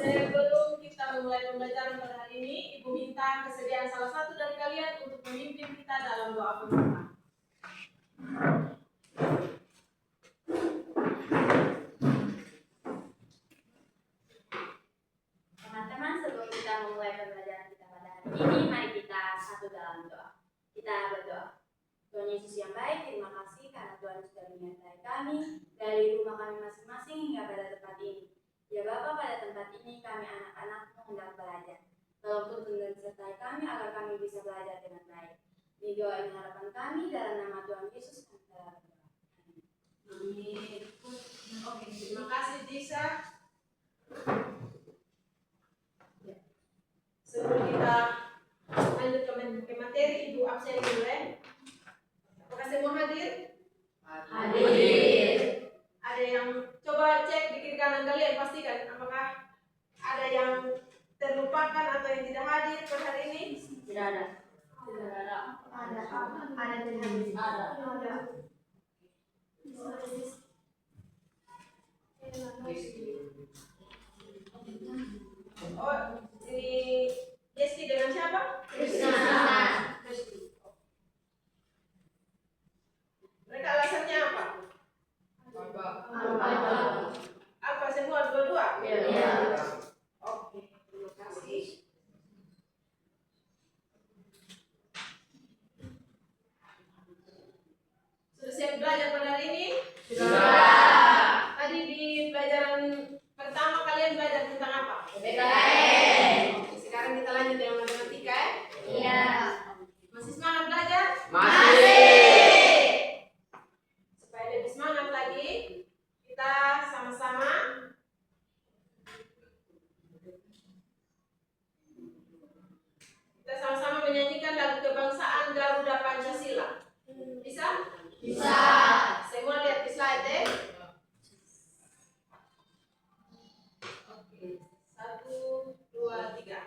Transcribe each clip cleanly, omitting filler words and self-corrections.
Sebelum kita memulai pembelajaran pada hari ini, Ibu minta kesediaan salah satu dari kalian untuk memimpin kita dalam doa pembuka. Teman-teman, sebelum kita memulai pembelajaran kita pada hari ini, mari kita satu dalam doa. Kita berdoa. Tuhan Yesus yang baik, terima kasih karena Tuhan sudah menyertai kami dari rumah kami masing-masing hingga pada tempat ini. Ya Bapa, pada tempat ini kami anak-anak-Mu hendak belajar. Tolong tuntun dan sertai kami agar kami bisa belajar dengan baik. Ini doa dan harapan kami dalam nama Tuhan Yesus kami telah berdoa. Amin. Oke, terima kasih Disa. Sebelum kita lanjut ke materi, Ibu absen dulu ya. Apakah semua hadir? Hadir. Ada yang coba cek di kiri kanan kalian, pastikan apakah ada yang terlupakan atau yang tidak hadir pada hari ini? Tidak ada. Oh, ini Desti dengan siapa? Krishna. Desti. Mereka alasannya apa? Apa semua dua-dua? Iya. Oke, terima kasih. Sudah siap belajar pada hari ini? Sudah. Tadi di pelajaran pertama kalian belajar tentang apa? PKN. Oke, sekarang kita lanjut dengan matematika ya? Iya. Masih semangat belajar? Masih. Supaya lebih semangat lagi, kita sama-sama menyanyikan lagu kebangsaan Garuda Pancasila. Bisa? Bisa. Semua lihat di slide ya. Oke, 1, 2, 3.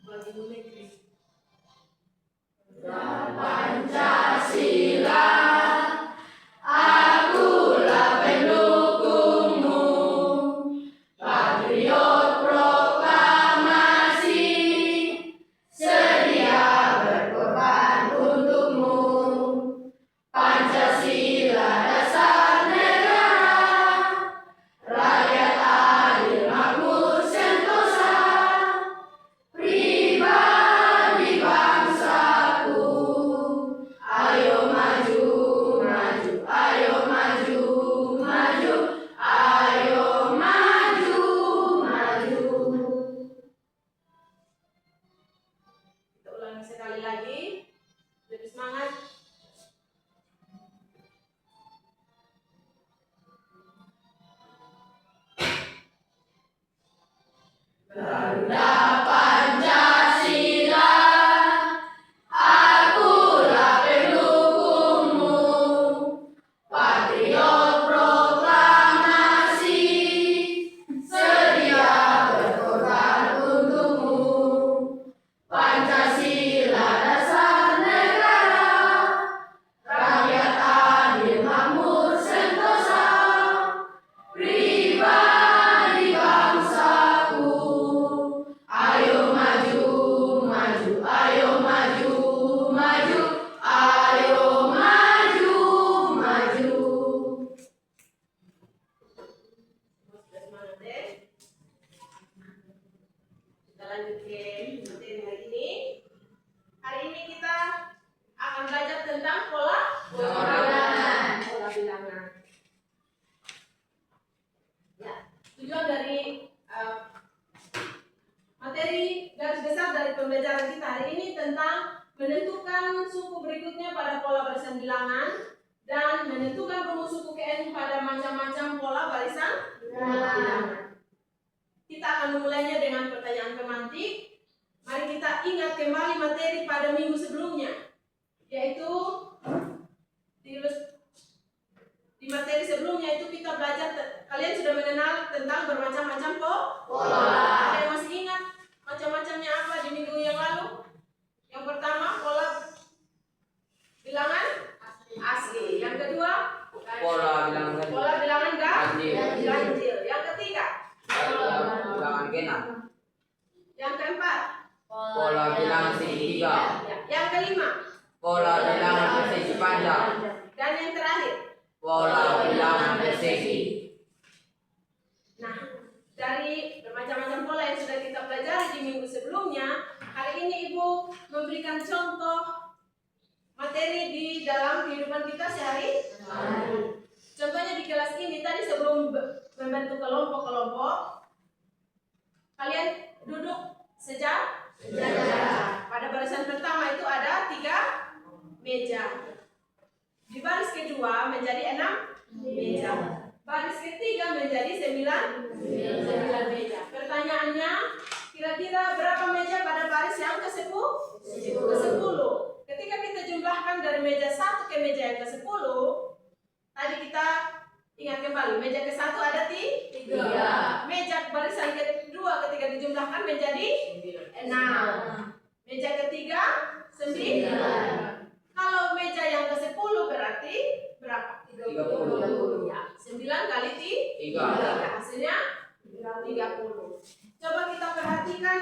Bagi negeri. Pancasila, akulah pendukungmu, patriot proklamasi, sedia berkorban untukmu. Pancasila dasar negara, rakyat adil makmur sentosa, pribadi bangsaku. Ayo maju, maju, ayo maju, maju, ayo maju, maju. Kita ulangi sekali lagi. Lebih semangat. Garuda Pancasila, akulah pendukungmu, patriot proklamasi, sedia berkorban untukmu. Pancasila dasar negara, rakyat adil makmur sentosa, pribadi bangsaku. Ayo maju, maju, ayo maju, maju, ayo maju, maju. Sudah semangat ya. Kita lanjut ke materi hari ini. Hari ini kita akan belajar tentang pola Bilangan. Pola bilangan. Ya, tujuan dari materi garis besar dari pembelajaran kita hari ini tentang menentukan suku berikutnya pada pola barisan bilangan dan menentukan rumus suku KN pada macam-macam pola barisan bilangan. Kita akan memulainya dengan pertanyaan pemantik. Mari kita kita ingat kembali materi pada minggu sebelumnya, yaitu di materi sebelumnya itu kita belajar, kalian sudah mengenal tentang bermacam-macam pola. Ada yang masih ingat macam-macamnya apa di minggu yang lalu? Yang pertama, pola bilangan asli. Yang kedua, pola bilangan ganjil. Yang ketiga, bilangan genap. yang keempat, Pola bilangan segitiga. yang kelima, Pola bilangan persegi panjang. dan yang terakhir. Pola bilangan persegi. Nah, dari bermacam-macam pola yang sudah kita pelajari di minggu sebelumnya, hari ini Ibu memberikan contoh materi di dalam kehidupan kita sehari-hari. Contohnya di kelas ini tadi sebelum membentuk kelompok-kelompok, kalian duduk sejajar. Pada barisan pertama itu ada 3 meja. Di baris kedua menjadi 6 meja. Baris ketiga menjadi 9 meja. Pertanyaannya, kira-kira berapa meja pada baris yang ke-10? Ketika kita jumlahkan dari meja 1 ke meja yang ke-10, tadi kita ingat kembali, meja ke-1 ada 3. Meja barisan kedua ketika dijumlahkan menjadi 6. Meja ketiga 9. Kalau meja yang ke-10 berarti berapa? 30. Ya, 9 kali 3. Hasilnya 30. Coba kita perhatikan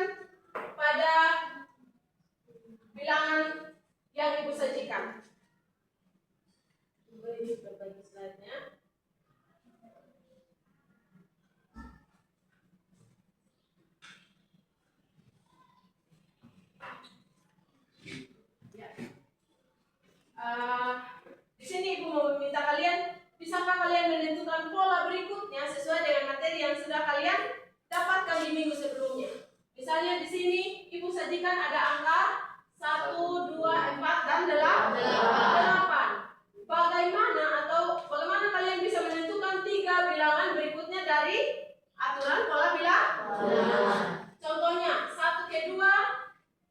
pada bilangan yang Ibu sajikan. Ibu ini berbagi slide-nya. Di sini Ibu mau meminta kalian, bisakah kalian menentukan pola berikutnya sesuai dengan materi yang sudah kalian dapatkan di minggu sebelumnya? Misalnya di sini Ibu sajikan ada angka 1, 2, 4, dan 8. Bagaimana kalian bisa menentukan 3 bilangan berikutnya dari aturan pola bilangan? Contohnya 1 ke 2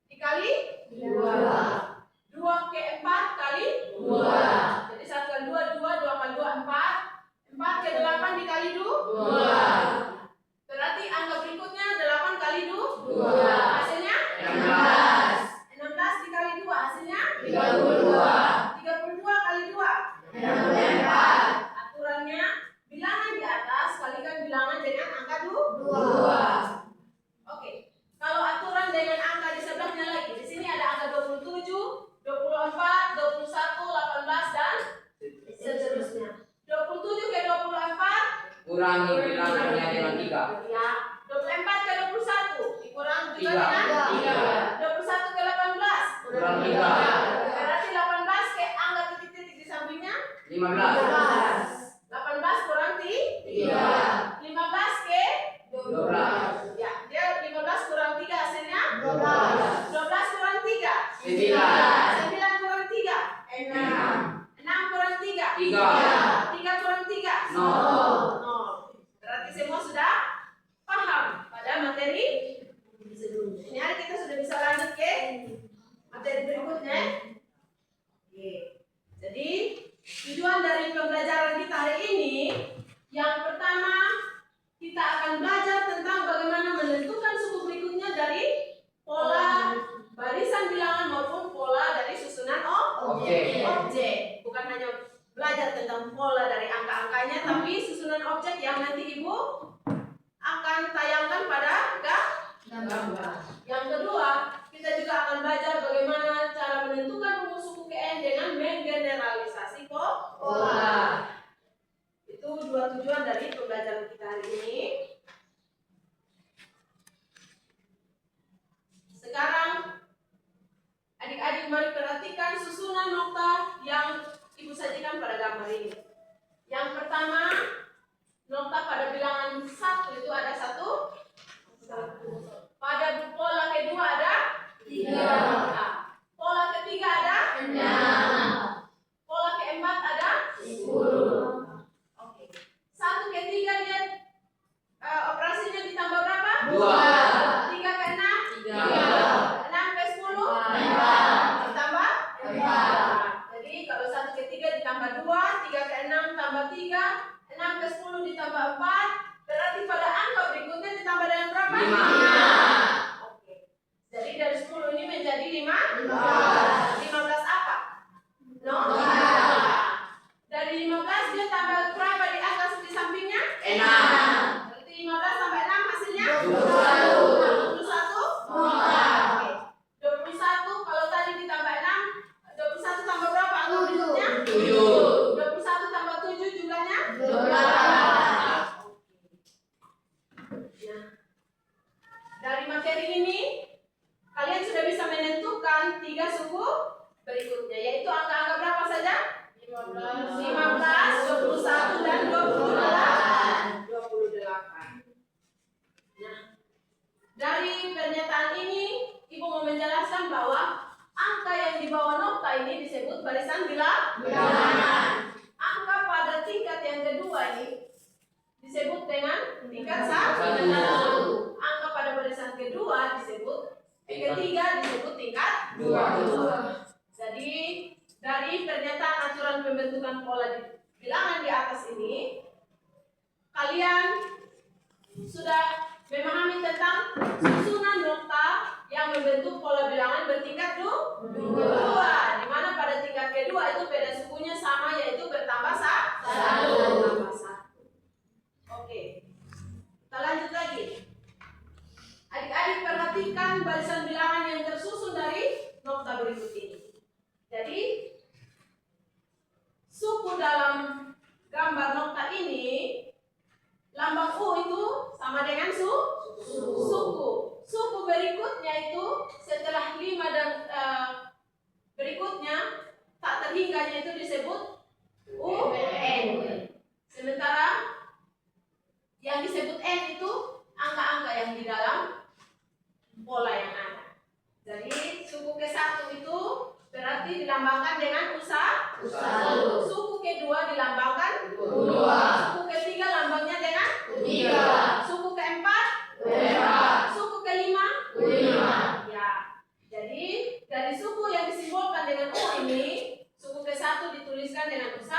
dikali 2 ke 4 kali 2. Jadi 1 kali 2, 2 kali 2, 4 ke 8 dikali 2. Berarti angka berikutnya 8 kali 2. Hasilnya 16 dikali 2 hasilnya 32 kali 2 64. Aturannya bilangan di atas kalikan bilangan dengan angka 2. Oke. Kalau aturan dengan angka di sebelahnya lagi, di sini ada angka 27, 24, 21, 18 dan seterusnya. 27 ke 24 Kurangi bilangannya dengan 3. ya. 24 ke 21 dikurangi juga 3. dengan 21 ke 18 Kurang 3. berarti 18 ke angka titik-titik di sampingnya 15. 18 kurang 3. 15 ke 12. ya, dia 15 kurang 3 hasilnya 12 kurang 3 9. 9 kurang 3 6 kurang 3 3 kurang 3 0. Berarti semua sudah paham pada materi sebelumnya. Ini hari kita sudah bisa lanjut ke materi berikutnya. Oke. Jadi tujuan dari pembelajaran kita hari ini, yang pertama kita akan belajar tentang bagaimana menentukan suku berikutnya dari pola barisan bilangan maupun pola dari susunan objek. Bukan hanya belajar tentang pola dari angka-angkanya, tapi susunan objek yang nanti Ibu akan tayangkan pada gambar. Yang kedua, kita juga akan belajar bagaimana cara menentukan rumus suku KN dengan menggeneralisasi pola. Itu 2 tujuan dari pembelajaran kita hari ini. Sekarang adik-adik mari perhatikan susunan nokta yang Ibu sajikan pada gambar ini. Yang pertama, nokta pada bilangan 15 apa? Nokta. Dari 15 dia tambah berapa di atas di sampingnya? 6. Berarti 15 tambah 6 hasilnya? 21. 21? Nokta. Oke. 21 kalau tadi ditambah 6, 21 tambah berapa angka berikutnya? 7. 21 tambah 7 jumlahnya? 12. Nah, dari materi ini kalian sudah bisa menentukan 3 suku berikutnya, yaitu angka-angka berapa saja? 15, 21 dan 28. Nah, dari pernyataan ini Ibu mau menjelaskan bahwa angka yang di bawah nokta ini disebut barisan bilangan. Angka pada tingkat yang kedua ini disebut dengan tingkat satu. Angka pada barisan kedua disebut, ketiga disebut tingkat 2. Jadi dari pernyataan aturan pembentukan pola di bilangan di atas ini, kalian sudah memahami tentang susunan nokta yang membentuk pola bilangan bertingkat 2, di mana pada tingkat kedua itu beda sukunya sama, yaitu bertambah 1. Oke, kita lanjut lagi. Adik-adik perhatikan barisan bilangan yang tersusun dari nokta berikut ini. Jadi suku dalam gambar nokta ini, lambang U itu sama dengan suku. Suku berikutnya itu setelah 5 dan berikutnya tak terhingganya itu disebut UN. Sementara yang disebut N itu angka-angka yang di dalam pola yang ada. Jadi suku ke-1 itu berarti dilambangkan dengan U1. Suku kedua dilambangkan U2. Suku ketiga lambangnya dengan U3. Suku keempat U4. Suku kelima U5. Ya. Jadi dari suku yang disimbolkan dengan U ini, suku ke-1 dituliskan dengan U1,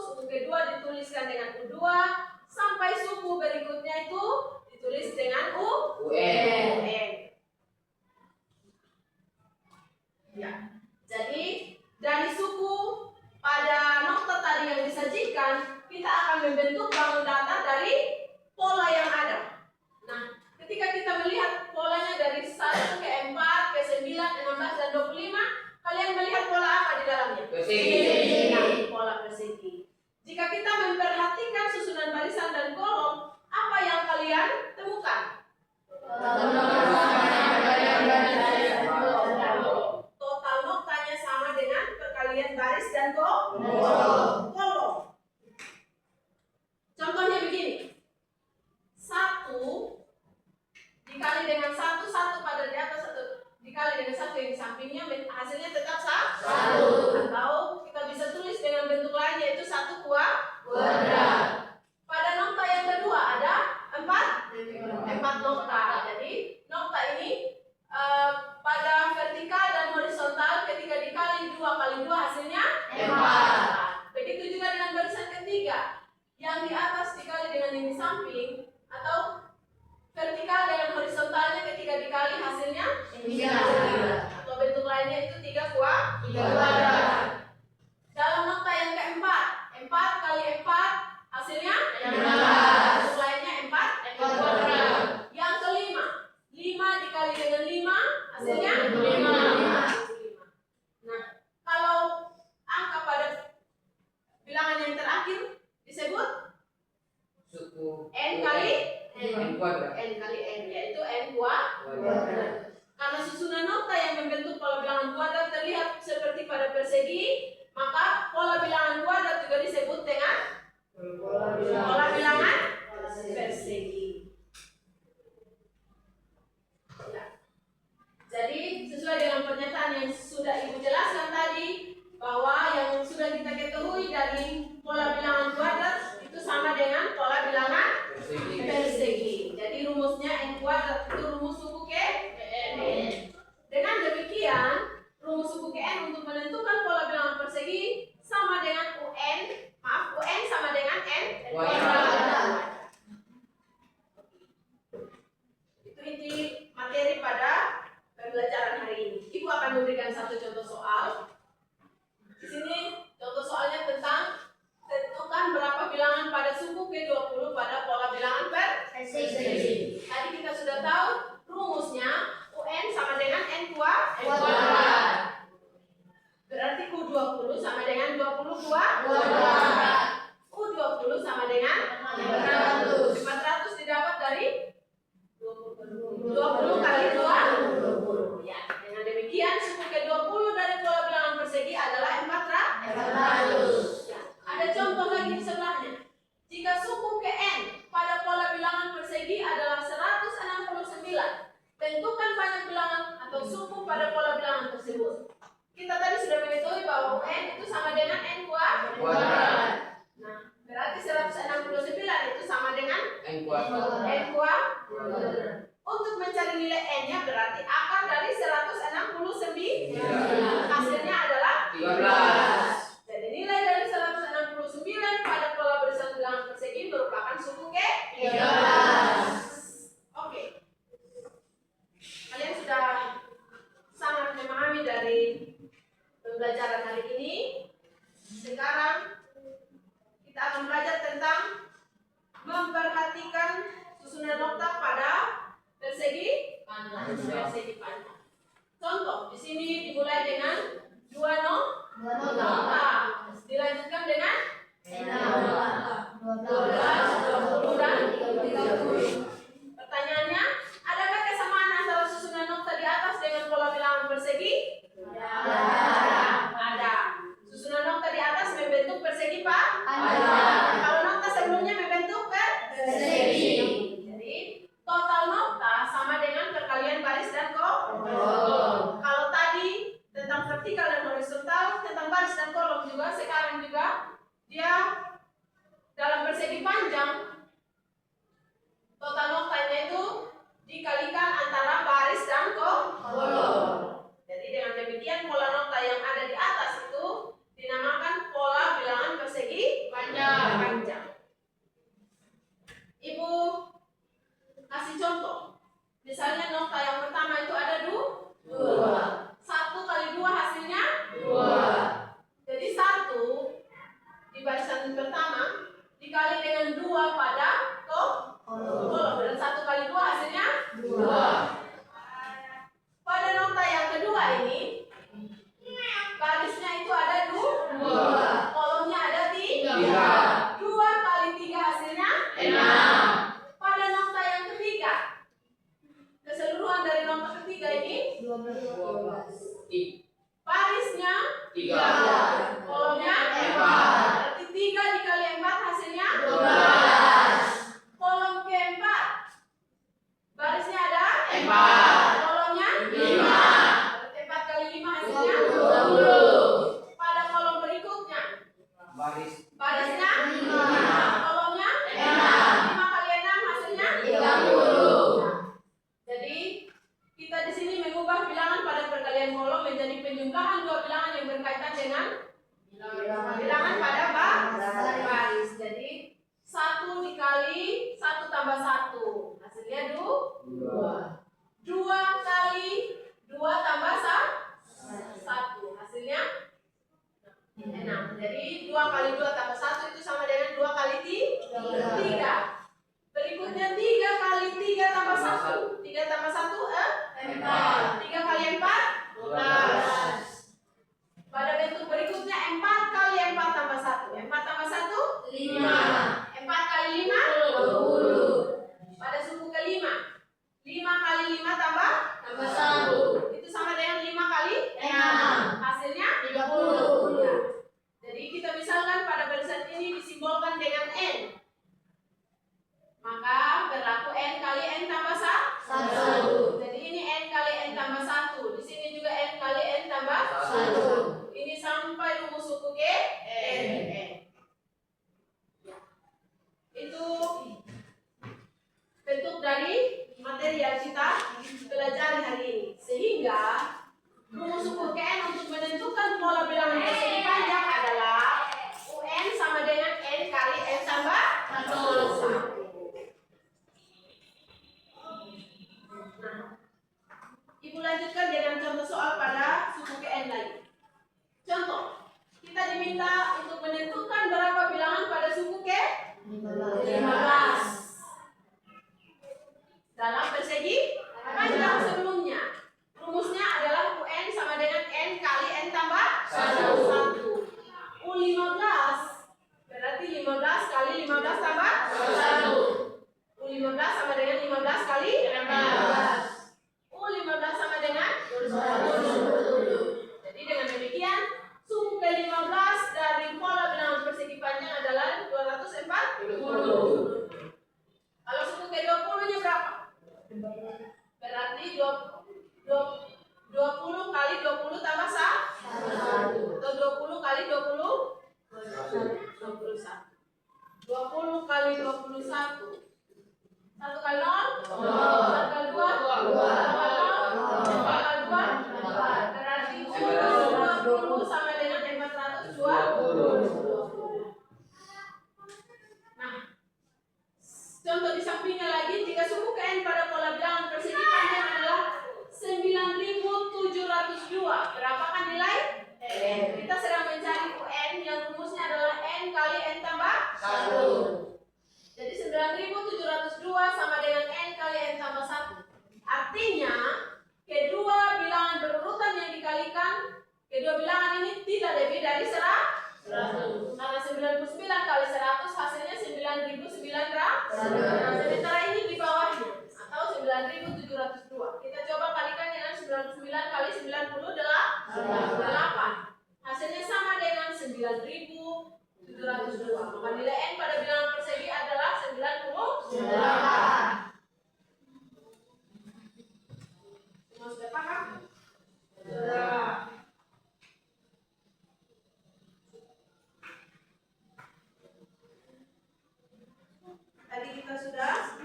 suku kedua dituliskan dengan U2, sampai suku berikutnya itu ditulis dengan UN. Ya. Jadi dari suku pada nokta tadi yang disajikan, kita akan membentuk bangun data dari pola yang ada. Nah, ketika kita melihat polanya dari 1 ke 4, ke 9, 16, dan 25, kalian melihat pola apa di dalamnya? Persegi. Nah, pola persegi. Jika kita memperhatikan susunan barisan dan kolom, apa yang kalian temukan? Total noktanya sama dengan perkalian baris dan kolom. Contohnya begini. 1 dikali dengan 1 pada di atas, 1 dikali dengan 1 yang di sampingnya, hasilnya tetap 1. Atau kita bisa tulis dengan bentuk lain, yaitu 1 kuadrat. Pada nokta yang kedua ada 4 nokta. Jadi nokta ini pada vertikal dan horizontal ketika dikali 2 kali 2 hasilnya 4. Begitu juga dengan barisan ketiga, yang di atas dikali dengan yang di samping, atau vertikal dengan horizontalnya ketika dikali hasilnya 3. Atau bentuk lainnya itu 3 kuadrat. Dalam nokta yang keempat, 4 kali 4 hasilnya 16. Bentuk lainnya 4 kuadrat. Yang kelima, 5 dikali dengan 5 hasilnya 5. Nah, kalau angka pada bilangan yang terakhir disebut Suku N kali N kuadrat. N kali N, yaitu N kuadrat. Karena susunan nokta yang membentuk pola bilangan kuadrat terlihat seperti pada persegi, maka pola bilangan kuadrat juga disebut dengan pola bilangan persegi. Ya. Jadi sesuai dengan pernyataan yang sudah Ibu jelaskan tadi, bahwa yang sudah kita ketahui dari pola bilangan kuadrat itu sama dengan pola bilangan persegi. Jadi rumusnya N kuadrat itu rumus suku ke N. Dengan demikian, rumus suku ke N untuk menentukan pola bilangan persegi sama dengan UN sama dengan N kuadrat. Itu inti materi pada pembelajaran hari ini. Ibu akan memberikan satu demikian, suku ke-20 dari pola bilangan persegi adalah 400. Ya. Ada contoh lagi di sebelahnya. Jika suku ke N pada pola bilangan persegi adalah 169, tentukan banyak bilangan atau suku pada pola bilangan tersebut. Kita tadi sudah mengetahui bahwa N itu sama dengan N kuadrat. Nah, berarti 169 itu sama dengan N kuadrat. N kuadrat. Untuk mencari nilai N-nya berarti akar dari 169. Hasilnya adalah 13. Jadi nilai dari 169 pada pola barisan bilangan persegi merupakan suku ke 13. Oke. Kalian sudah sangat memahami dari pembelajaran hari ini. Sekarang kita akan belajar tentang memperhatikan susunan nokta pada persegi panjang. Contoh, di sini dimulai dengan 2 nokta. Dilanjutkan dengan 12, 20 dan 30. Pertanyaannya, adakah kesamaan antara susunan nokta di atas dengan pola bilangan persegi? Ada. Susunan nokta di atas membentuk persegi panjang. Kalau nokta sebelumnya membentuk persegi. Jadi total nokta sama dengan perkalian baris dan kolom. Kalau tadi tentang vertikal dan horizontal, tentang baris dan kolom juga, sekarang juga dia dalam persegi panjang total noktanya itu dikalikan antara baris dan kolom. Jadi dengan demikian pola nokta yang ada di atas itu dinamakan pola bilangan persegi panjang. Ibu kasih contoh. Misalnya nokta yang pertama itu ada 2. 1 kali 2 hasilnya 2. Jadi 1 di barisan pertama dikali dengan 2 pada kolom. Dan 1 kali 2 hasilnya 2. Pada nokta yang kedua ini barisnya itu ada 2, kolomnya ada 3. 2 kali 3 hasilnya 6. Pada nokta yang ketiga, keseluruhan dari nokta ketiga ini 12. barisnya 3. kolomnya 4. berarti 3 dikali 4 hasilnya 12. kolom keempat barisnya ada 4. kolomnya 5. berarti 4 kali 5 hasilnya 20. pada kolom berikutnya barisnya 5, kolomnya 5 kali 6 hasilnya 30. Jadi kita di sini mengubah bilangan pada perkalian kolom menjadi penjumlahan dua bilangan yang berkaitan dengan bilangan pada baris. Jadi 1 dikali 1 tambah 1 hasilnya 2. 2 kali 2 tambah 1 hasilnya 6. Jadi 2 kali 2 tambah 1 itu sama dengan 2 kali 3. Berikutnya 3 kali 3 tambah 1. 3 tambah 1 4. 3 kali 4 12. Pada bentuk berikutnya 4 kali 4 tambah 1. 4 tambah 1 5. 4 kali 5 20. Pada suku kelima 5 kali 5 tambah 1. Itu sama dengan 5 kali 6. Hasilnya 30. Ya. Jadi kita misalkan pada barisan ini disimbolkan dengan N. Maka berlaku N kali N tambah 1. Jadi ini N kali N tambah 1. Di sini juga N kali N tambah 1. Ini sampai rumus suku ke N. Itu bentuk dari materi yang kita pelajari hari ini. Sehingga rumus suku ke N untuk menentukan pola bilangan persegi panjang adalah UN sama dengan N kali N tambah 1. Ibu lanjutkan dengan contoh soal pada suku ke N lagi. Contoh, kita diminta untuk menentukan berapa bilangan pada suku ke 15 dalam persegi panjang sebelumnya. Rumusnya adalah UN sama dengan N kali N tambah 1. U15 berarti 15 kali 15 tambah 1. U15 sama dengan 15 kali 15. U15 sama dengan 20. jika suku KN pada pola bilangan persegi panjang adalah 9.702, berapakah nilai N? Kita sedang mencari UN yang rumusnya adalah N kali N tambah 1. Jadi 9.702 sama dengan N kali N tambah 1. Artinya kedua bilangan berurutan yang dikalikan, kedua bilangan ini tidak lebih dari 100. Karena 99 kali 100 hasilnya 9.900. Nah, sementara ini di bawahnya atau 9.702. Kita coba kalikan dengan 99 kali 98. Hasilnya sama dengan 9.702. Maka nilai N pada bilangan persegi adalah 98. Semua sudah paham? Sudah. Tadi kita sudah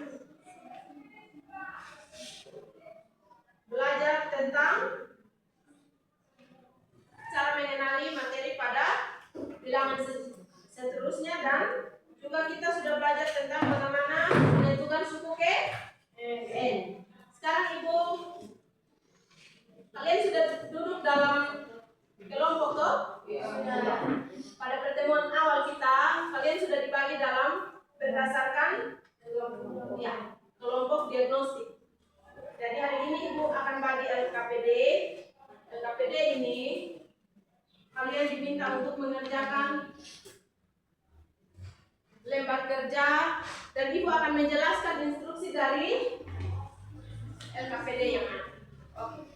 belajar tentang cara mengenali materi pada bilangan seterusnya, dan juga kita sudah belajar tentang bagaimana menentukan suku N. Sekarang Ibu, kalian sudah duduk dalam kelompok toh? Pada pertemuan awal kita, kalian sudah dibagi dalam berdasarkan kelompok diagnostik. Jadi hari ini Ibu akan bagi LKPD. LKPD ini kalian diminta untuk mengerjakan lembar kerja, dan Ibu akan menjelaskan instruksi dari LKPD yang ada. Oke.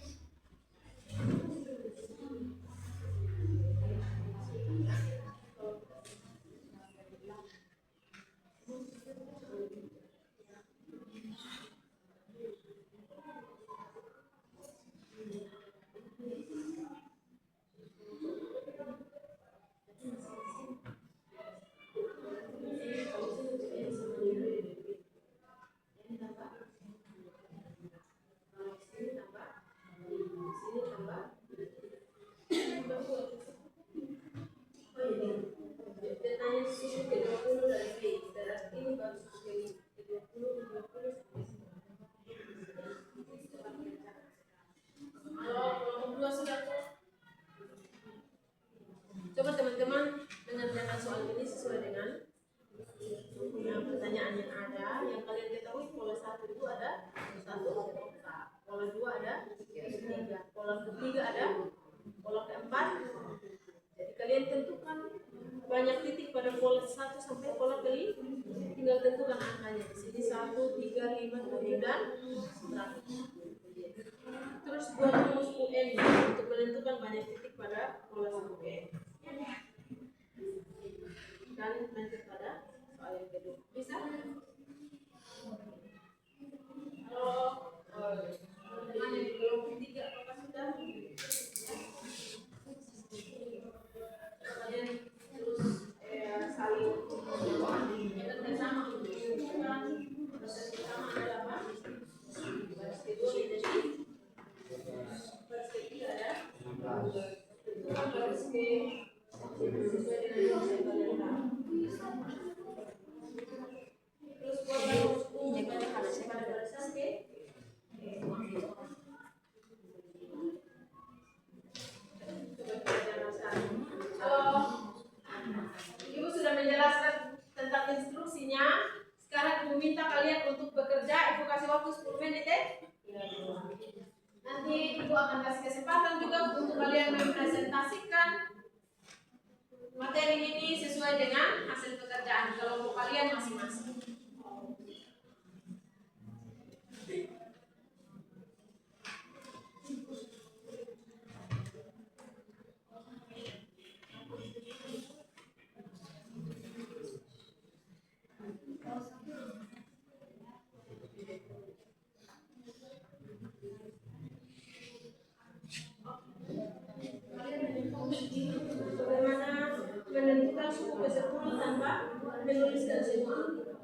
Coba teman-teman mengerjakan soal ini sesuai dengan pertanyaan yang ada. Yang kalian ketahui, pola 1 itu ada 1, pola 2 ada 3, pola ketiga ada, pola keempat. Jadi kalian tentukan banyak titik pada pola 1 sampai pola kelima. Tinggal tentukan angkanya. Di sini 1, 3, 5, 7 dan 100. Terus buat rumus UN untuk menentukan banyak titik pada pola 1 UN. Dan lanjut pada soal yang kedua. Bisa? Kalau teman-teman yang di kelompok 3 apakah sudah? Kalian terus saling bekerja sama untuk menentukan proses pertama adalah apa? Baris kedua menjadi baris ketiga ada. Tentukan baris ke sesuai dengan yang kalian tahu. Terus buat rumus U pada barisan ke kalau Ibu sudah menjelaskan tentang instruksinya, sekarang Ibu minta kalian untuk bekerja. Ibu kasih waktu 10 menit ya. Nanti Ibu akan kasih kesempatan juga untuk kalian mempresentasikan materi ini sesuai dengan hasil pekerjaan kelompok kalian masing-masing. Bagaimana menentukan suku ke-10 tanpa menuliskan semua angka?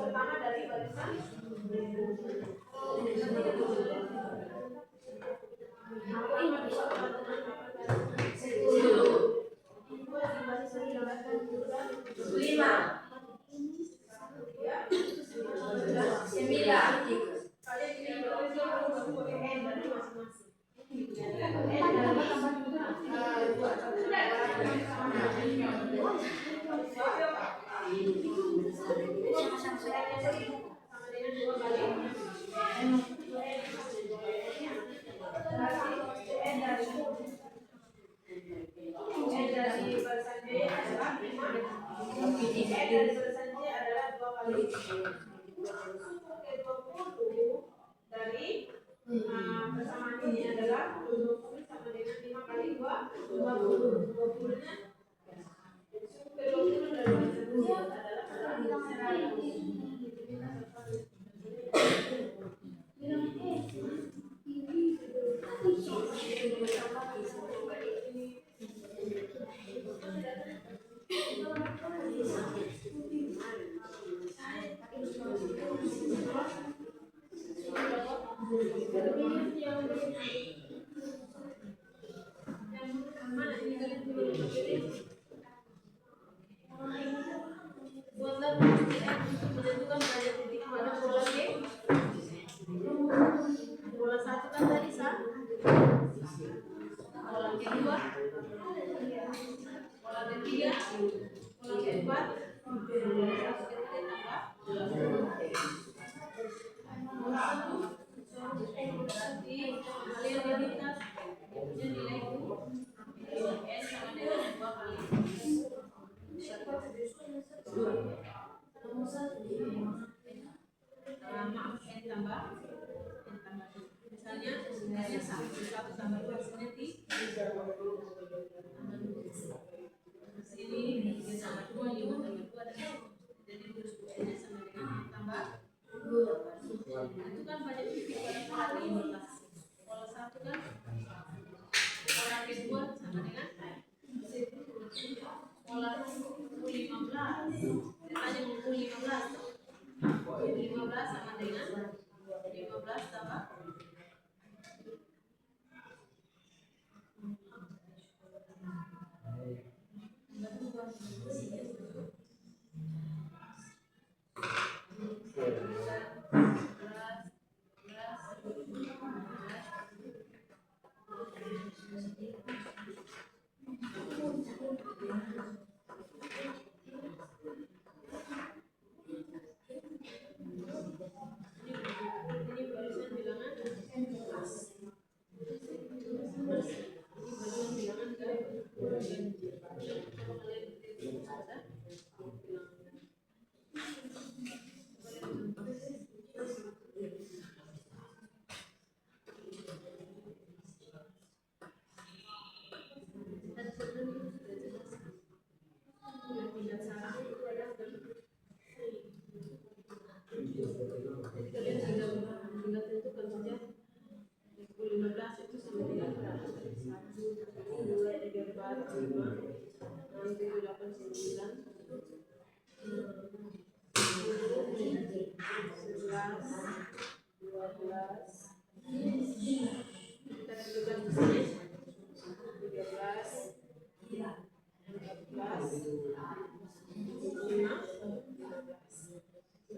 Pertama dari barisan dari barisan C adalah 2 kali. Suku ke-20 dari persamaan ini adalah 20 sama dengan 5 kali 2, 20. 20-nya jadi suku ke-20 dari barisan C adalah buatlah penelitian untuk menentukan derajat titik pada pola G. Pola 1 kan tadi sah. Pola kedua, pola ketiga, pola keempat, pola satu di kalian diminta punya nilai n sama dengan 2 kali. Maaf, n tambah misalnya nilainya 1 tambah 2 hasilnya 3. Sini 3 tambah 2, 5 tambah 2 dan jadi n-nya sama dengan n tambah 2. Itu kan banyak titik pada pola ke-15. Pola 1 kan pola kedua sama dengan pola U15. Ditanya mau U15. U15 sama dengan 15 tambah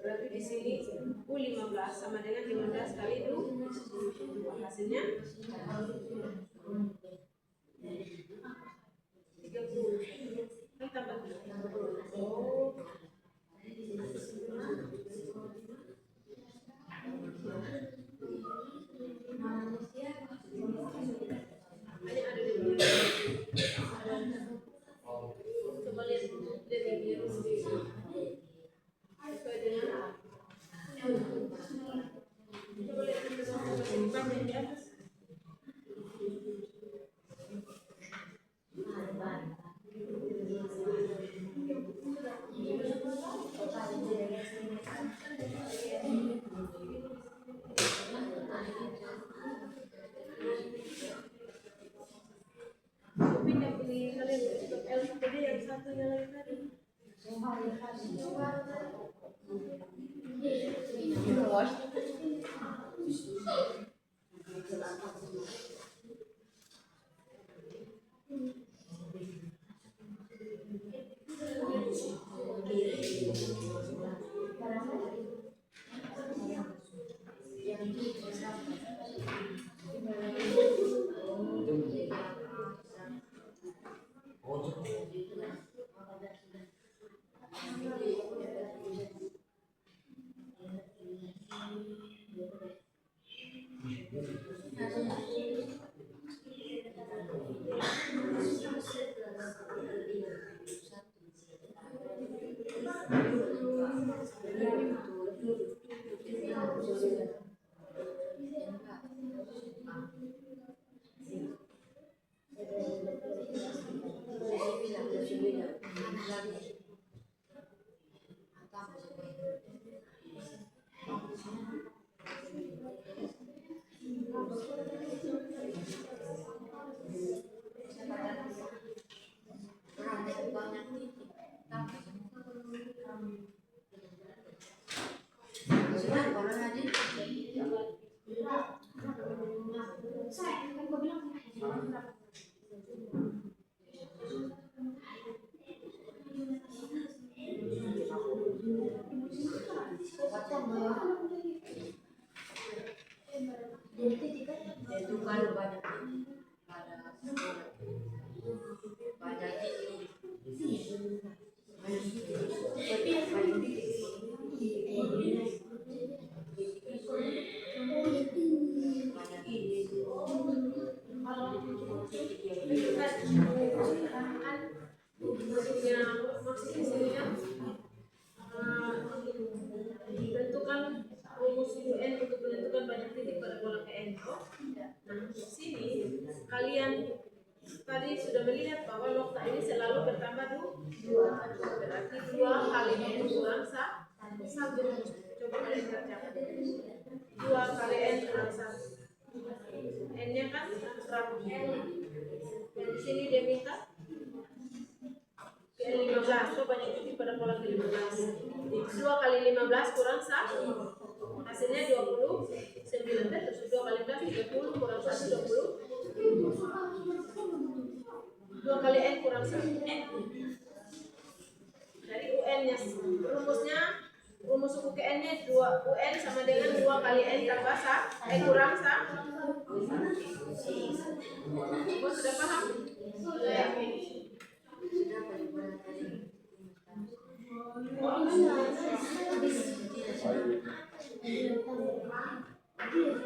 berarti di sini U15 sama dengan 15 kali 2 hasilnya 30 kan tambah 30. Oh, hanya ada di biru. Coba lihat di biru sesuai dengan coba lihat di seimbang yang di atas. Pindah pilih kalian untuk L sampai D yang satunya lagi tadi. Tentukan rumus UN untuk menentukan banyak titik pada pola KN. Nah, di sini kalian tadi sudah melihat bahwa nokta ini selalu bertambah dua. Berarti 2 kali N kurang 1. Coba kalian kerjakan. 2 kali N kurang 1. N-nya kan berapa? Dan di sini dia minta ke 15. Coba banyak titik pada pola ke 15. 2 kali 15 kurang 1. Hasilnya 29. Terus 2 kali 15 30 kurang 1 20. 2 kali N kurang 1 N. Dari UN-nya rumusnya, rumus suku ke N-nya 2 UN sama dengan 2 kali N tambah kurang 1. Semua sudah paham? Rumusnya 2 kali N tambah 2 kali N kurang 2 kali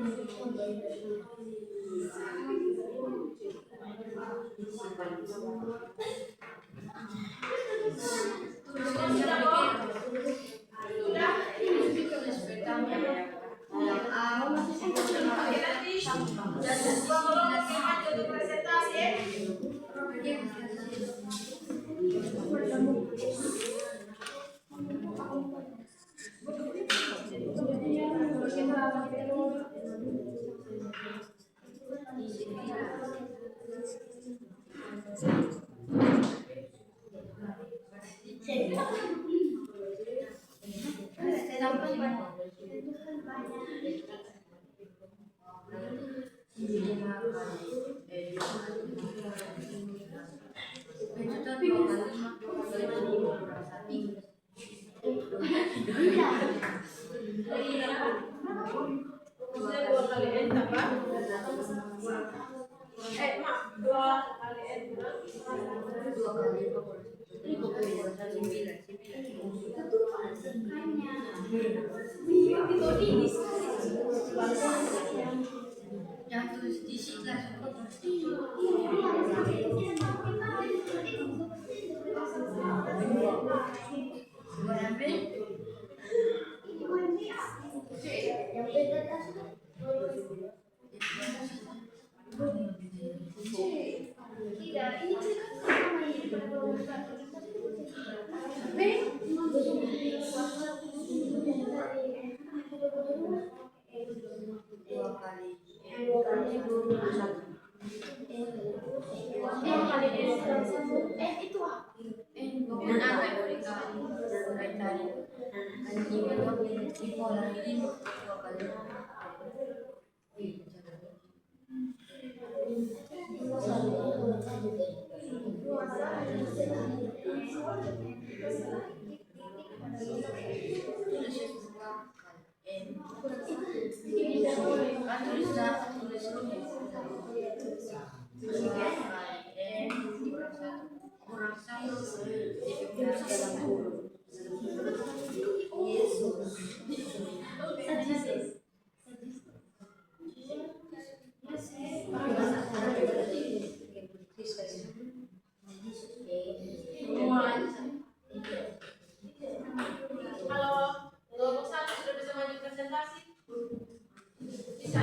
Yang tulis di sini Kalau kelompok 1 sudah bisa maju presentasi, bisa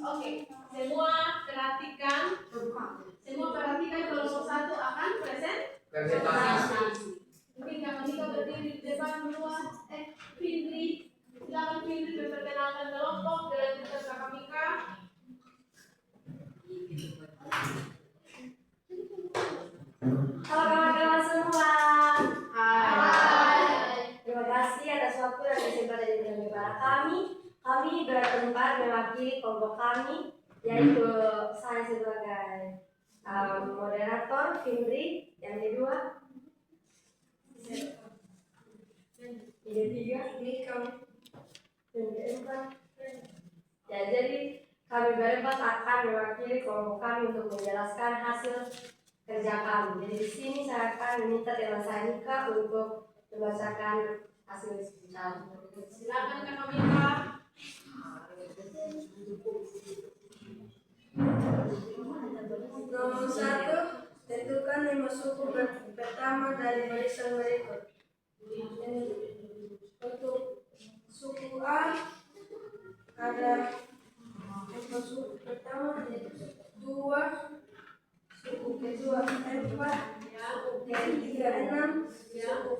Oke, semua perhatikan kelompok satu akan presentasi. Mungkin Kak Monika berdiri di depan dua. Fitri, silakan Fitri memperkenalkan kelompok dilanjutkan Kak Mika. Halo kawan-kawan semua. Hai. Terima kasih atas waktu dan kesempatan yang diberikan kepada kami. Kami berempat mewakili kelompok kami, yaitu saya sebagai moderator, Findri, yang kedua, yang ketiga, Nikam, yang keempat. Ya, jadi kami berempat akan mewakili kelompok kami untuk menjelaskan hasil kerja kami. Jadi di sini saya akan meminta teman saya Nika untuk membacakan hasil diskusi. Silakan Kak Mika. Nomor 1, tentukan 5 suku pertama dari barisan berikut. Untuk suku A ada 5 suku pertama, 2, suku kedua 4, suku ketiga 6, suku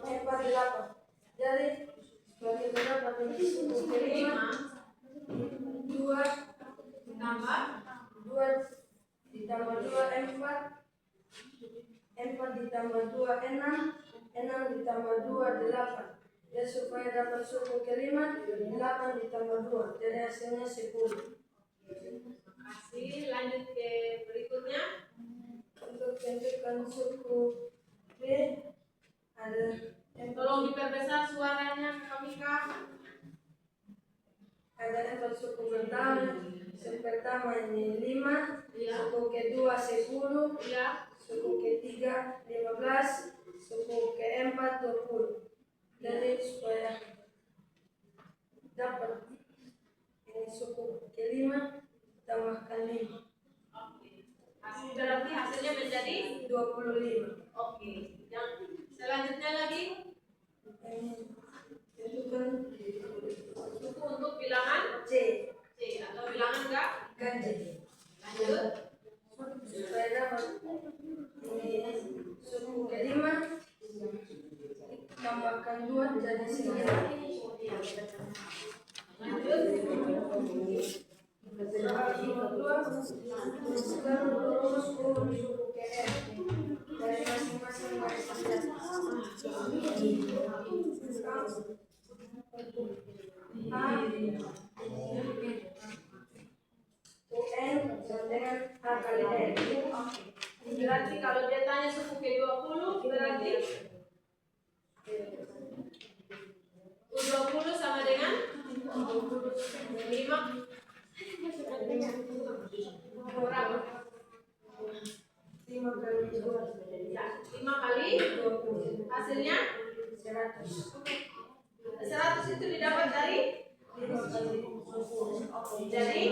keempat 8. Jadi bagi berapa dari suku kelima 2 Tambah 2 ditambah 2 4, 4 ditambah 2 6, 6 ditambah 2 8. Ya, supaya dapat suku kelima 8 ditambah 2, jadi hasilnya 10. kasih lanjut ke berikutnya. Untuk tentukan suku B ada Tolong diperbesar suaranya Kak Mika. ada ada 4 suku pertama. Suku pertama ini 5, suku kedua 10, Ya. suku ketiga 15, suku keempat 20. Jadi supaya dapat ini suku kelima tambahkan 5. Berarti hasilnya menjadi 25. oke. Yang selanjutnya lagi Tentukan suku untuk bilangan C. C atau bilangan enggak? Ganjil. Lanjut. Supaya dapat ini suku kelima tambahkan 2 jadi 9. Lanjut. Sekarang terus urut suku KM dari masing-masing baris senjata. A UN sama dengan A kali N. Berarti kalau dia tanya suku ke-20 berarti U20 sama dengan 5 berapa? 5 kali 2. Ya, 5 kali 20. hasilnya 100. 100 itu didapat dari 5 kali 10. dari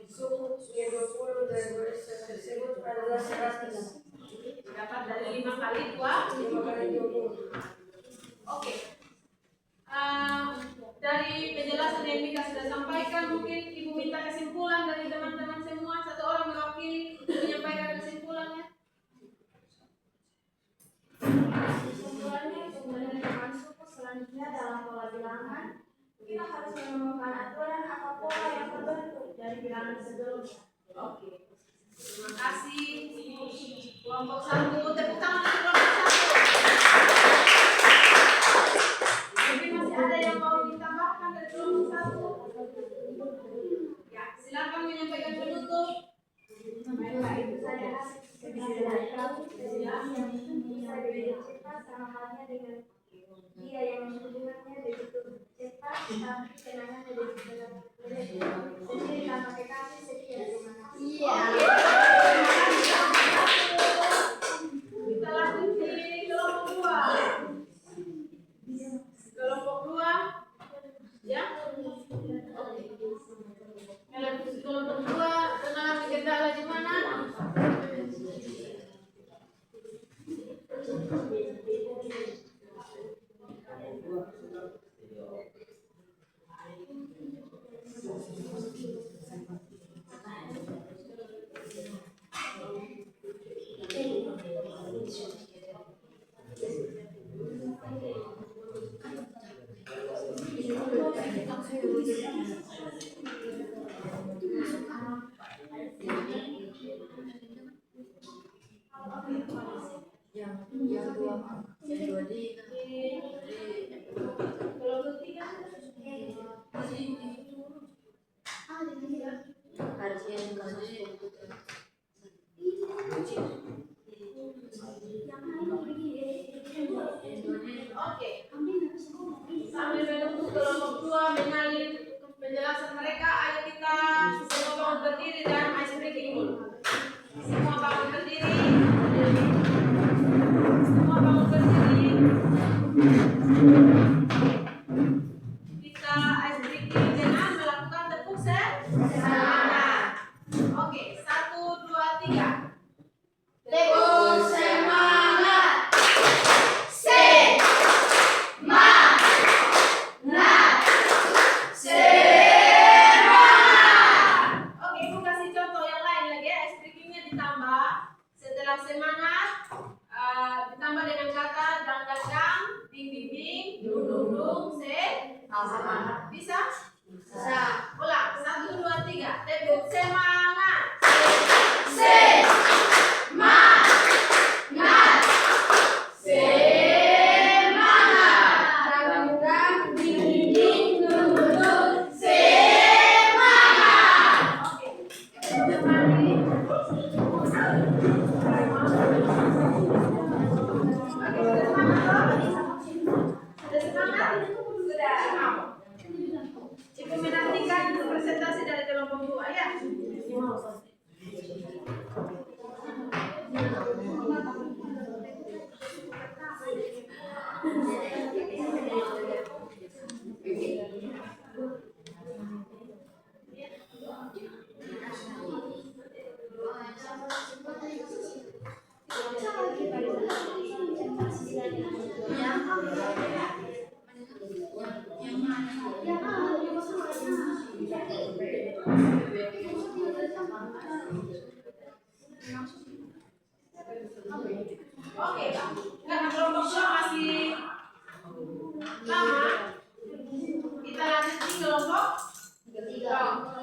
Suku G20 dari baris tersebut adalah 100. dapat dari 5 kali 2. 5 kali 20. Oke. Dari penjelasan yang Mika sudah sampaikan, mungkin Ibu minta kesimpulan dari teman-teman semua. Satu orang mewakili untuk menyampaikan kesimpulannya. Kesimpulannya untuk menentukan suku selanjutnya dalam pola bilangan, kita harus menemukan aturan atau pola yang terbentuk dari bilangan sebelumnya. Oke. Terima kasih. Kelompok 1, tepuk tangan untuk kelompok 1. Mungkin masih ada yang mau ditambahkan dari kelompok 1? Ya, silakan menyampaikan penutup. Saya sebagai kamu yang bisa begitu cepat sama halnya dengan dia yang hubungannya begitu cepat tapi kenangannya begitu sendiri tanpa kekasih setia. Terima kasih. Kita lanjut di kelompok 2. Kelompok 2, ya. Kalau di kelompok 2 mengalami kendala di mana? Kelompok 3. Oke. Sambil menunggu kelompok 2 mengalir penjelasan mereka, ayo kita semua bangun berdiri dan ice breaking dulu. Semua bangun berdiri. Semua bangun berdiri. Kita ice breaking dengan melakukan tepuk semangat. Oke, 1, 2, 3. Tepuk semangat. Oke, Ibu kasih contoh yang lain lagi ya. Ice breakingnya ditambah setelah semangat, ditambah dengan kata dang dang dang, bing bing bing, dung dung dung, semangat. Bisa? Bisa. Ulang, 1, 2, 3. Tepuk semangat. Sudah semangat? Sudah. Ibu menantikan presentasi dari kelompok 2 ya. Oke, Pak. Karena kelompok 2 masih lama, kita lanjut di kelompok 3.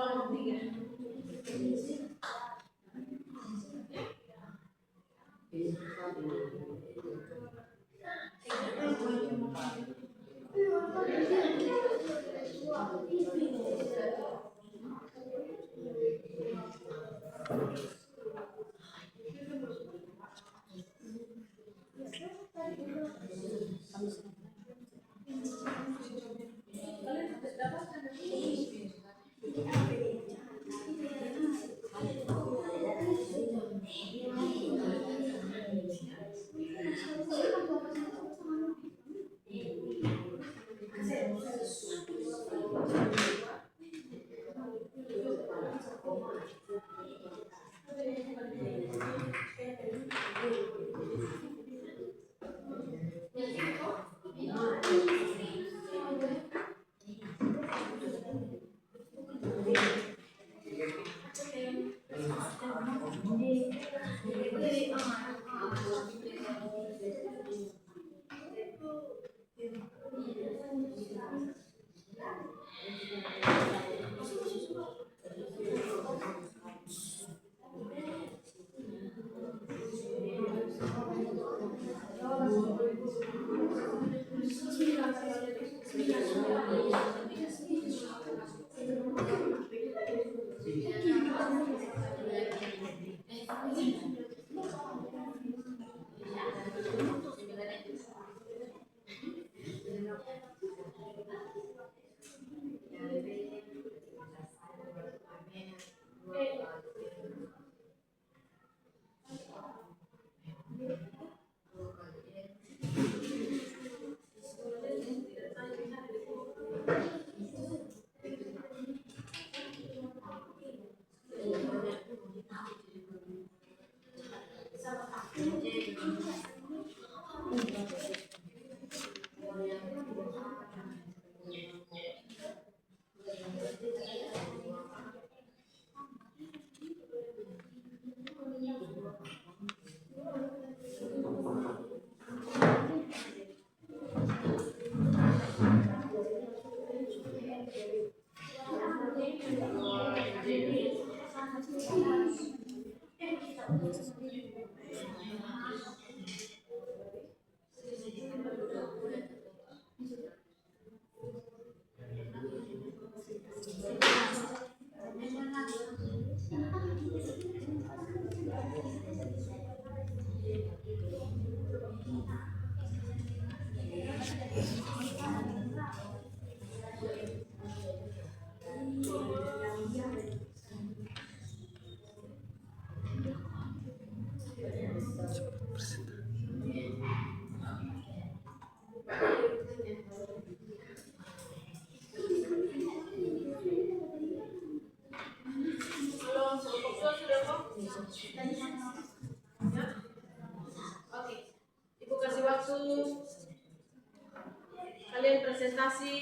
Kalian presentasi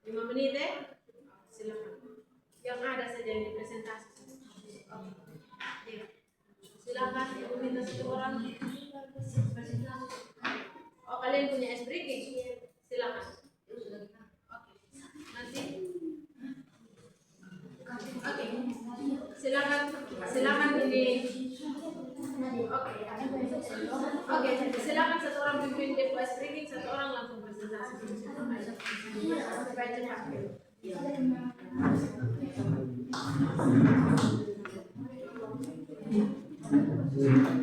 5 menit ya. Silakan. Yang ada saja yang dipresentasi. Oke. Silakan, ibu minta satu orang. Oh, kalian punya es breaking? Silakan. Oke. Nanti. Oke. Silakan ini. Oke, silakan satu orang pimpin depo es breaking, satu orang langsung presentasi. Supaya cepat.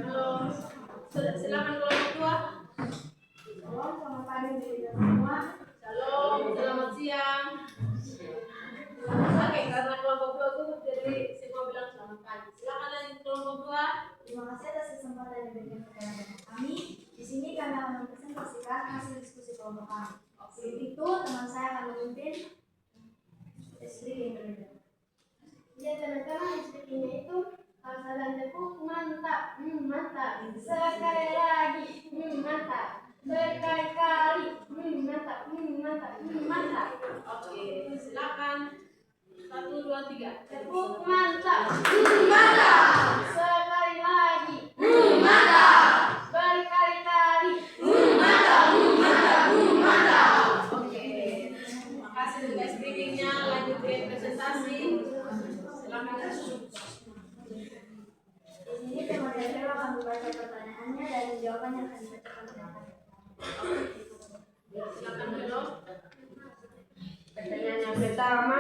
Halo, silakan kelompok 2. Shalom, selamat presentasikan hasil diskusi kelompok kami. Sebelum itu, teman saya akan memimpin speaking berbeda. Ya teman-teman, speakingnya itu harus ada tepuk mantap, mantap. Sekali lagi, mantap. Berkali-kali, mantap, mantap, mantap. Oke, silakan. 1, 2, 3. Tepuk mantap, Mantap. sekali lagi, Mantap. berkali-kali. Mantap. Oke. Makasih untuk speakingnya. Lanjut ke presentasi. Silakan. Di sini teman saya akan membaca pertanyaannya dan jawabannya akan dibacakan oleh kami. Silakan dulu. Pertanyaan yang pertama,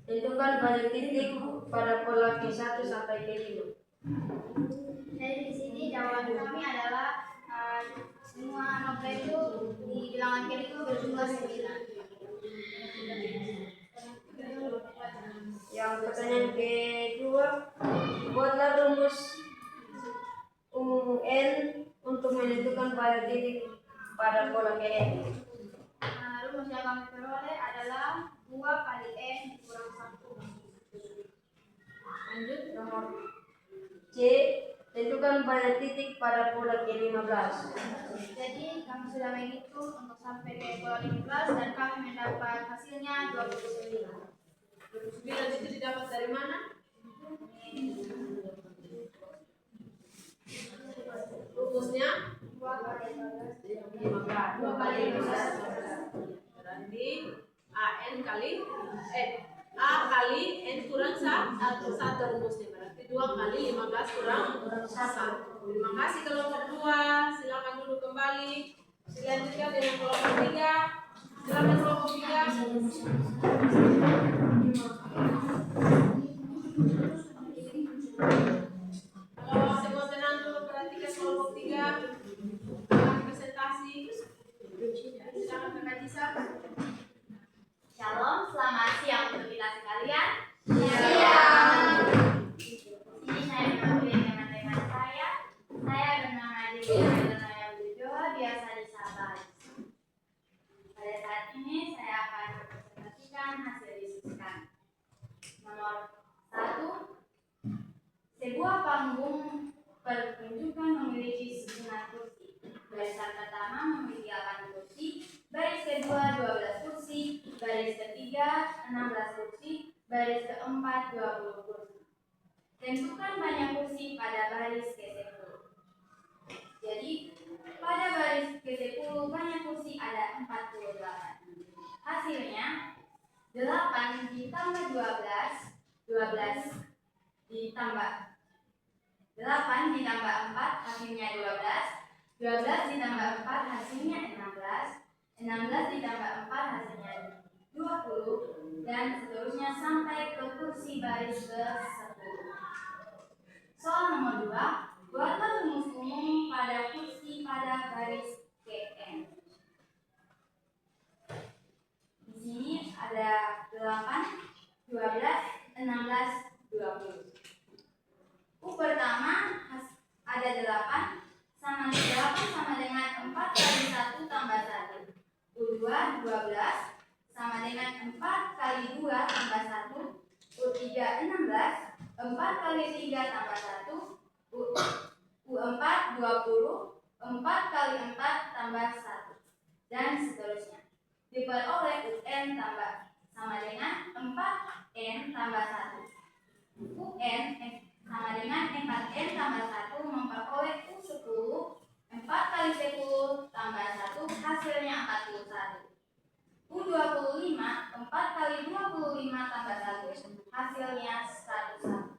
tentukan banyak titik pada pola Q1 sampai Q5. Jadi di sini jawaban kami adalah semua nota itu di bilangan kiri itu berjumlah 9. Yang pertanyaan kedua, buatlah rumus umum N untuk menentukan pada titik pada pola Kn. Rumus yang kami peroleh adalah 2 kali N kurang 1. Lanjut. Nomor C, tentukan pada titik pada pola K15. Jadi kami sudah menghitung untuk sampai ke pola 15 dan kami mendapat hasilnya 29. 29 itu didapat dari mana? Rumusnya 2 kali 15. 2 kali 15. Berarti AN kali A kali N kurang 1 rumusnya. Berarti 2 kali 15 kurang 1. Terima kasih kelompok 2. Silakan duduk kembali. Selanjutnya dengan kelompok 3. Silakan kelompok 3. Kalau semua tenang dulu, perhatikan kelompok 3. Silakan presentasi. Silakan Kakak Cisa. Shalom, selamat siang untuk kita sekalian. Ini saya mewakili teman-teman saya. Saya bernama Dewi Naya Bujoha, biasa disapa. Pada saat ini saya akan mempresentasikan hasil diskusi kami. Nomor 1, sebuah panggung pertunjukan memiliki 9 kursi. Barisan pertama memiliki 8 kursi, baris kedua 12 kursi, baris ketiga 16 kursi, baris keempat 20 kursi. Tentukan banyak kursi pada baris ke-10. Jadi pada baris ke-10 banyak kursi ada 48. Hasilnya 8 ditambah 12, 12 ditambah 8 ditambah 4 hasilnya 12, 12 ditambah 4 hasilnya 16, 16 ditambah 4 hasilnya 20, dan seterusnya sampai ke kursi baris ke-10. Soal nomor 2, buatlah rumus umum pada kursi pada baris KN. Di sini ada 8, 12, 16, 20. U pertama ada 8 sama dengan 4 kali 1 tambah 1. U2 12 sama dengan 4 kali 2 tambah 1. U3 16, 4 kali 3 tambah 1. U4 20, 4 kali 4 tambah 1. Dan seterusnya. Diperoleh UN sama dengan 4N tambah 1. UN sama dengan 4N tambah 1 memperoleh U10, 4 kali 10 tambah 1 hasilnya 41. U25, 4 kali 25 tambah 1 hasilnya 101.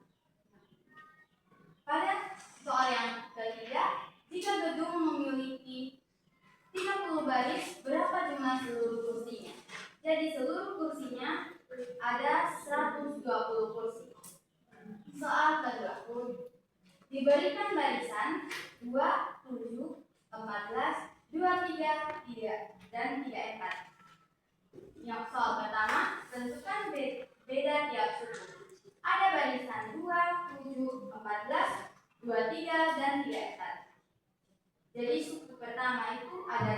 Pada soal yang ketiga, jika gedung memiliki 30 baris, berapa jumlah seluruh kursinya? Jadi seluruh kursinya ada 120 kursi. Soal kedua, diberikan barisan 2, 7, 14, 23, 3, dan 34. Yang soal pertama, tentukan beda tiap suku. Ada barisan 2, 7, 14, 23, dan 34. Jadi suku pertama itu ada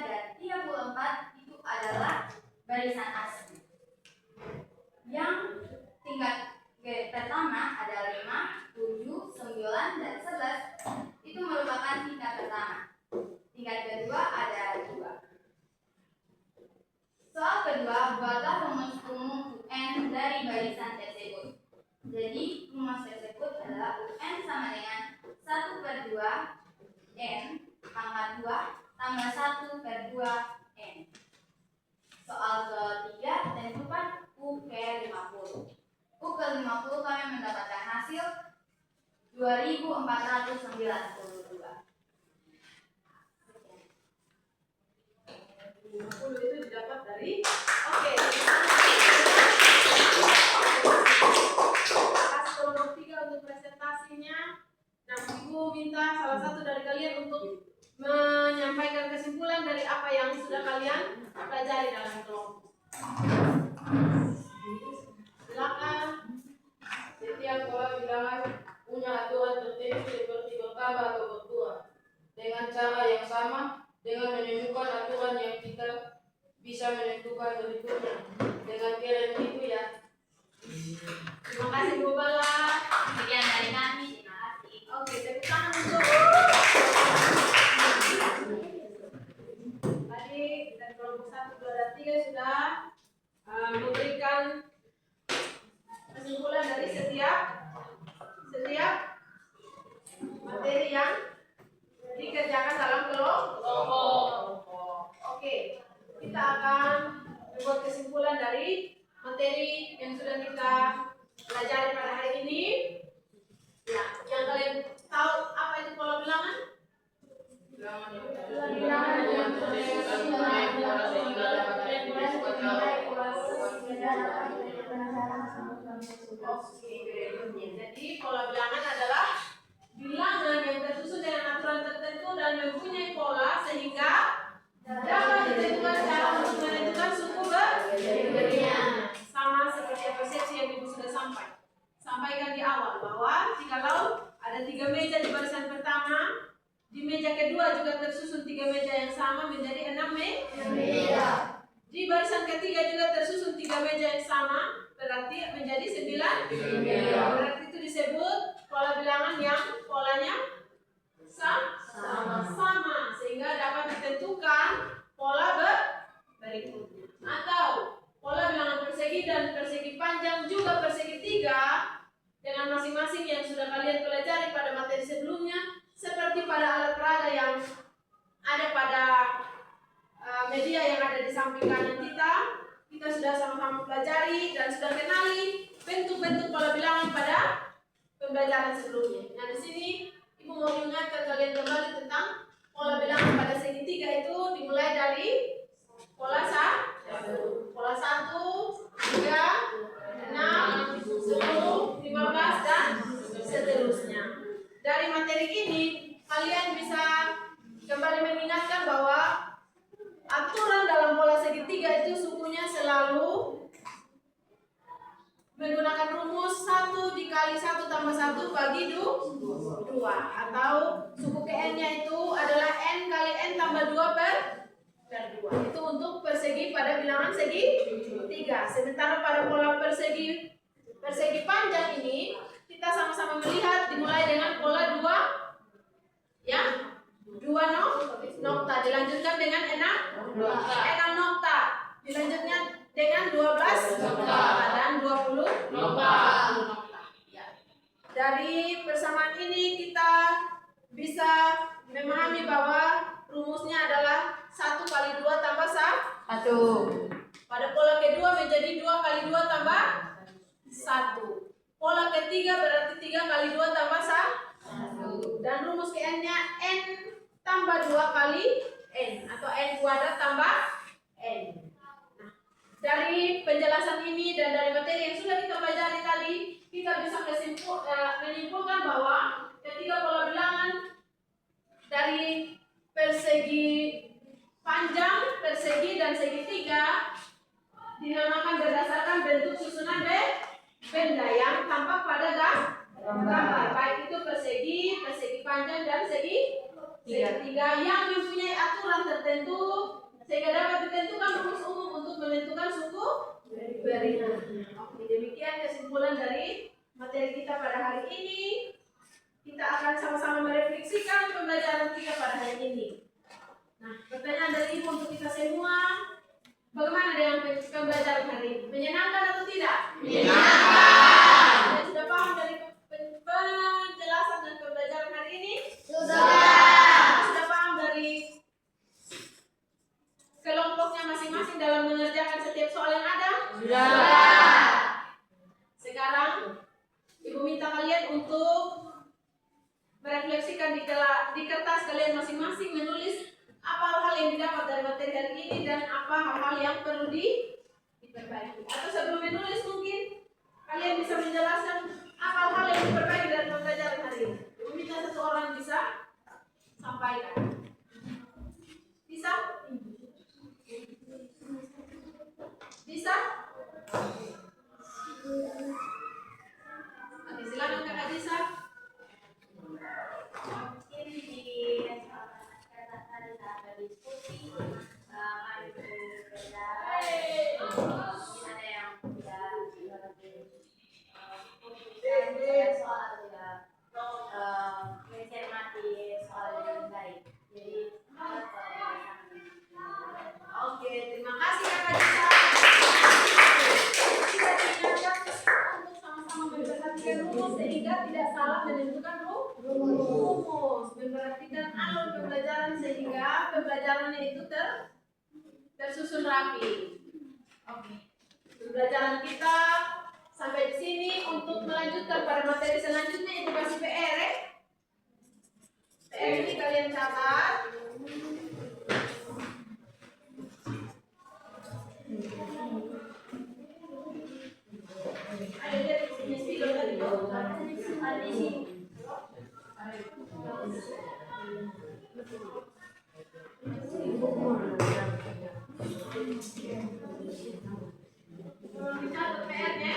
dan 34 itu adalah barisan asli. Yang tingkat pertama ada 5, 7, 9, dan 11. Itu merupakan tingkat pertama. Tingkat kedua ada 2. Soal kedua, buatlah rumus umum UN dari barisan tersebut. Jadi, rumus tersebut adalah UN sama dengan 1/2 N pangkat 2 tambah 1/2 N. Soal ketiga, tentukan U ke 50. U ke 50 kami mendapatkan hasil 2492. 50 itu didapat dari Atas kelompok 3 untuk presentasinya. Nah, Ibu minta salah satu dari kalian untuk menyampaikan kesimpulan dari apa yang sudah kalian pelajari dalam kelompok. Silakan. Setiap pola bilangan punya aturan tertentu seperti bertambah atau berkurang. Dengan cara yang sama, dengan menemukan aturan yang kita bisa menentukan berikutnya. Dengan kalian itu ya. Terima kasih Bu Bala. Sekian dari kami, terima kasih. Oke, tepuk tangan untuk tadi dari kelompok 1, 2, dan 3 sudah memberikan kesimpulan dari setiap materi yang dikerjakan dalam kelompok. Oke, kita akan membuat kesimpulan dari materi yang sudah kita pelajari pada hari ini. Ya, yang kalian tahu apa itu pola bilangan? Bilangan yang Oke, jadi pola bilangan adalah bilangan yang tersusun dengan aturan tertentu dan mempunyai pola sehingga dapat ditentukan cara untuk menentukan suku berikutnya. Sama seperti persepsi yang Ibu sudah sampaikan di awal bahwa jikalau ada 3 meja di barisan pertama, di meja kedua juga tersusun 3 meja yang sama menjadi 6 meja. Di barisan ketiga juga tersusun 3 meja yang sama, berarti menjadi 9 meja. Berarti itu disebut pola bilangan yang polanya sama, sehingga dapat ditentukan pola berikutnya. Atau pola bilangan persegi dan persegi panjang juga persegi 3 dengan masing-masing yang sudah kalian pelajari pada materi sebelumnya, seperti pada alat peraga yang ada pada media yang ada di samping kanan kita sudah sama-sama pelajari dan sudah kenali bentuk-bentuk pola bilangan pada pembelajaran sebelumnya. Nah, di sini Ibu mau ingatkan kalian kembali tentang pola bilangan pada segi 3 itu dimulai dari pola 1, 3, 6, 10, 15 dan seterusnya. Dari materi ini kalian bisa kembali mengingatkan bahwa aturan dalam pola segi 3 itu sukunya selalu menggunakan rumus 1 dikali 1 tambah 1 bagi 2, atau suku ke n-nya itu adalah n kali n tambah 2 per 2. Itu untuk persegi pada bilangan segi 3. Sementara pada pola persegi panjang ini kita sama-sama melihat dimulai dengan pola 2 ya, 2 nokta, dilanjutkan dengan 6 nokta, dilanjutnya dengan 12 nokta dan 20 nokta. Ya. Dari persamaan ini kita bisa memahami bahwa rumusnya adalah 1 kali 2 tambah 1. Pada pola kedua menjadi 2 kali 2 tambah 1. Pola ketiga berarti 3 kali 2 tambah 1. Dan rumus ke n-nya n tambah 2 kali n atau n kuadrat tambah n. Nah, dari penjelasan ini dan dari materi yang sudah kita pelajari tadi, kita bisa menyimpulkan bahwa ketiga pola bilangan dari persegi panjang, persegi dan segi 3 dinamakan berdasarkan bentuk susunan benda yang tampak pada gambar, baik itu persegi panjang dan segi Tiga yang mempunyai aturan tertentu sehingga dapat ditentukan rumus umum untuk menentukan suku beri. Oke, demikian kesimpulan dari materi kita pada hari ini. Kita akan sama-sama merefleksikan pembelajaran kita pada hari ini. Nah, pertanyaan dari Ibu untuk kita semua, bagaimana dengan pembelajaran hari ini? Menyenangkan atau tidak? Menyenangkan. Sudah paham dari penjelasan dan pembelajaran hari ini? Sudah paham dari kelompoknya masing-masing dalam mengerjakan setiap soal yang ada? Sekarang Ibu minta kalian untuk merefleksikan di kertas kalian masing-masing, menulis apa hal-hal yang didapat dari materi hari ini dan apa hal-hal yang perlu diperbaiki. Atau sebelum menulis mungkin kalian bisa menjelaskan apa hal-hal yang diperbaiki dari pembelajaran hari ini. Ibu minta satu orang bisa sampaikan. Bisa? Bisa? Oke, silakan Kakak Disa. Mungkin di kata tadi saat berdiskusi ada yang tidak soal atau tidak mencermati soal dengan baik. Jadi Oke, terima kasih Kakak Disa. Kita diingatkan untuk sama-sama memperhatikan rumus sehingga tidak salah menentukan rumus. Memperhatikan alur pembelajaran sehingga pembelajarannya itu tersusun rapi. Oke. Pembelajaran kita sampai di sini. Untuk melanjutkan pada materi selanjutnya itu kasih PR. PR ini kalian catat. Ada lihat di sini tadi tuh. Ada di sini. Dicatat PR-nya.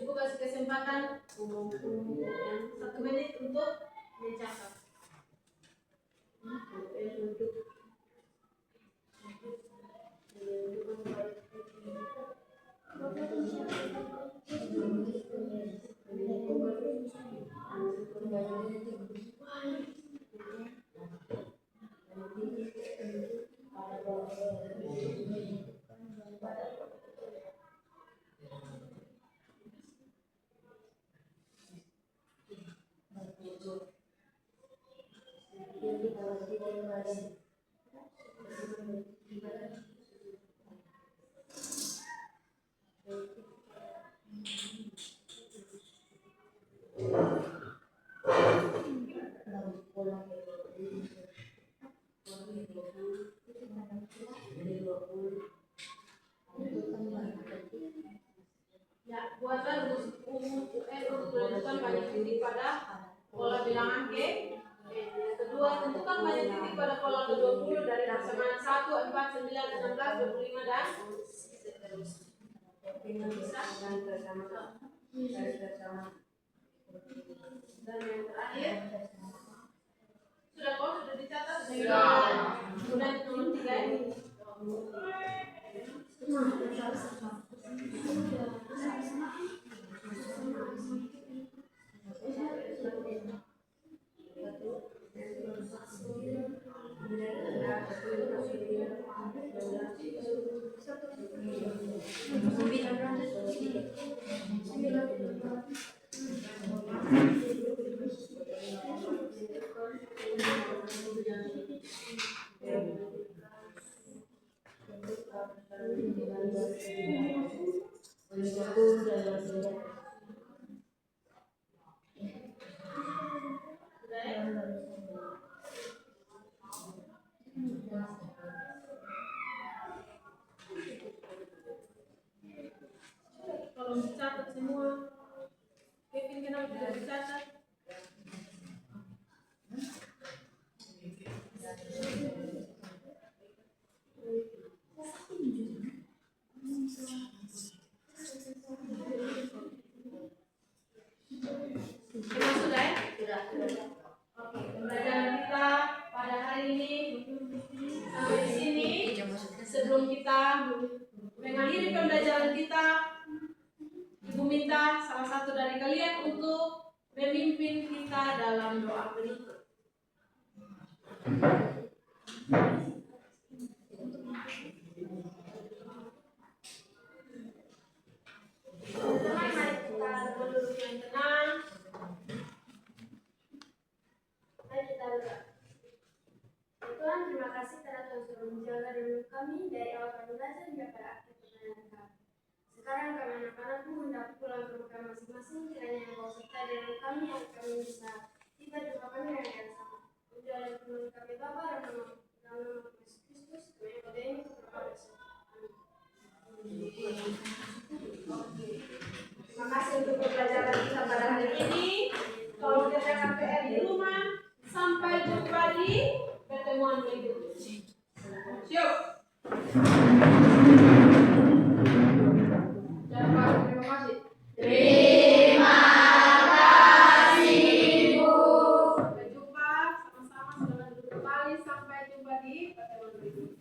Ibu kasih kesempatan 1 menit untuk mencatat. Ya, buatlah rumus umum UN untuk menentukan banyak titik pada pola bilangan G. Yang kedua, tentukan banyak titik pada pola ke-20 dari persamaan 1, 4, 9, 16, 25 dan seterusnya. Bisa? Dan yang terakhir, Sudah kok sudah dicatat? Kemudian nomor 3 ini. Kalau dicatat semua, Kevin kenapa tidak dicatat? Emang sudah ya? Oke, pembelajaran kita pada hari ini sampai di sini. Sebelum kita mengakhiri pembelajaran kita, Ibu minta salah satu dari kalian untuk memimpin kita dalam doa berikut. Teman-teman, mari kita berduduk yang tenang. Mari kita berdoa. Tuhan, terima kasih karena Tuhan sudah menjaga dan melindungi kami dari awal kami belajar hingga pada akhir perjalanan kami. Sekarang kami anak-anakmu hendak pulang ke rumah masing-masing, kiranya Engkau sertai dengan kami agar kami bisa tiba di rumah kami dengan yang sama. Menjaga dan kami Bapa dan nama Yesus Kristus, kami berdoa ini kepada Terima kasih untuk pembelajaran kita pada hari ini. Kalau kerjakan PR di rumah, sampai jumpa di pertemuan berikutnya. Yuk. Terima kasih. Terima kasih, Bu. Sampai jumpa, sama-sama selamat duduk kembali. Sampai jumpa di pertemuan berikutnya.